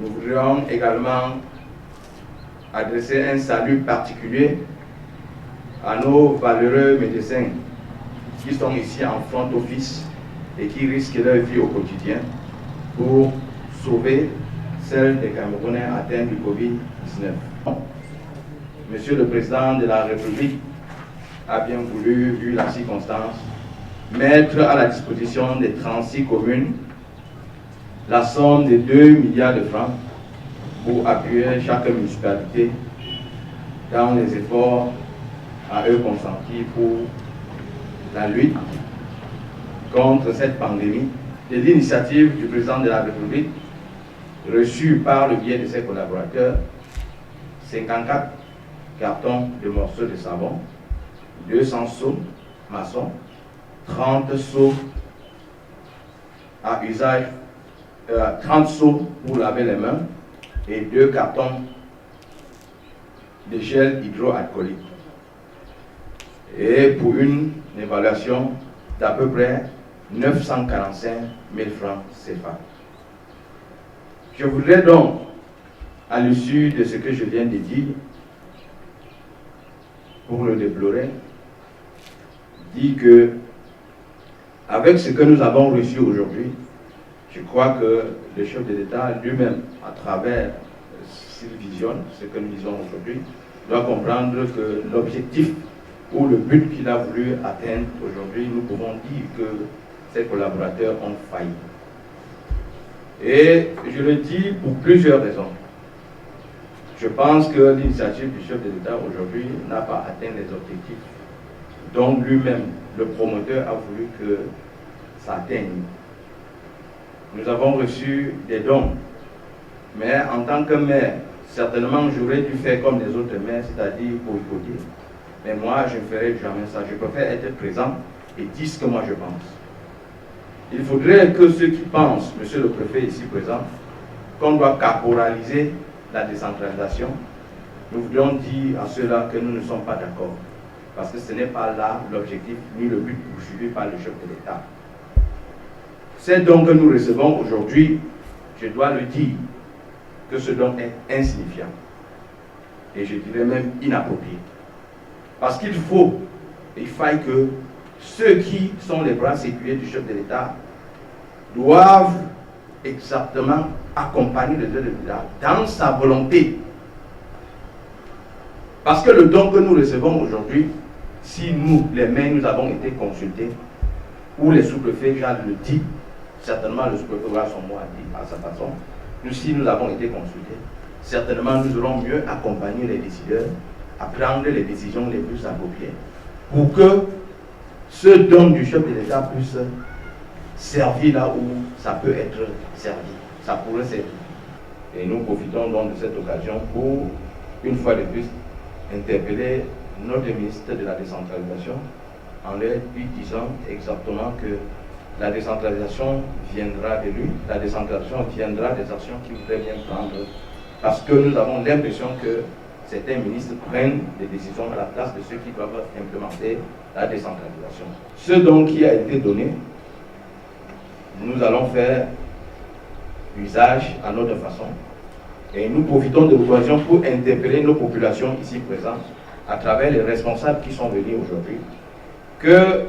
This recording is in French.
Nous voudrions également adresser un salut particulier à nos valeureux médecins qui sont ici en front office et qui risquent leur vie au quotidien pour sauver celle des Camerounais atteints du Covid-19. Monsieur le Président de la République a bien voulu, vu la circonstance, mettre à la disposition des 36 communes la somme de 2 milliards de francs pour appuyer chaque municipalité dans les efforts à eux consentis pour la lutte contre cette pandémie. De l'initiative du Président de la République, reçue par le biais de ses collaborateurs, 54 cartons de morceaux de savon, 200 seaux maçons, 30 seaux à usage, 30 seaux pour laver les mains et 2 cartons de gel hydroalcoolique. Et pour une évaluation d'à peu près 945 000 francs CFA. Je voudrais donc, à l'issue de ce que je viens de dire, pour le déplorer, dire que, avec ce que nous avons reçu aujourd'hui, je crois que le chef de l'État lui-même, à travers s'il visionne ce que nous disons aujourd'hui, doit comprendre que l'objectif ou le but qu'il a voulu atteindre aujourd'hui, nous pouvons dire que ses collaborateurs ont failli. Et je le dis pour plusieurs raisons. Je pense que l'initiative du chef de l'État aujourd'hui n'a pas atteint les objectifs dont lui-même, le promoteur, a voulu que ça atteigne. Nous avons reçu des dons, mais en tant que maire, certainement j'aurais dû faire comme les autres maires, c'est-à-dire boycotter. Mais moi, je ne ferai jamais ça. Je préfère être présent et dire ce que moi je pense. Il faudrait que ceux qui pensent, monsieur le préfet ici présent, qu'on doit caporaliser la décentralisation, nous voudrions dire à ceux-là que nous ne sommes pas d'accord. Parce que ce n'est pas là l'objectif ni le but poursuivi par le chef de l'État. Ces dons que nous recevons aujourd'hui, je dois le dire, que ce don est insignifiant. Et je dirais même inapproprié. Parce qu'il faille que ceux qui sont les bras sécurés du chef de l'État doivent exactement accompagner le chef de l'État dans sa volonté. Parce que le don que nous recevons aujourd'hui, si nous, les maires, nous avons été consultés, ou les sous-préfets, Jacques le dit, certainement le sous-préfet aura son mot à dire à sa façon, si nous avons été consultés, certainement nous aurons mieux accompagné les décideurs à prendre les décisions les plus appropriées pour que ce don du chef de l'État puisse servir là où ça peut être servi, ça pourrait servir. Et nous profitons donc de cette occasion pour, une fois de plus, interpeller notre ministre de la décentralisation en lui disant exactement que la décentralisation viendra de lui, la décentralisation viendra des actions qu'il voudrait bien prendre, parce que nous avons l'impression que certains ministres prennent des décisions à la place de ceux qui doivent implémenter la décentralisation. Ce don qui a été donné, nous allons faire usage à notre façon et nous profitons de l'occasion pour interpeller nos populations ici présentes à travers les responsables qui sont venus aujourd'hui que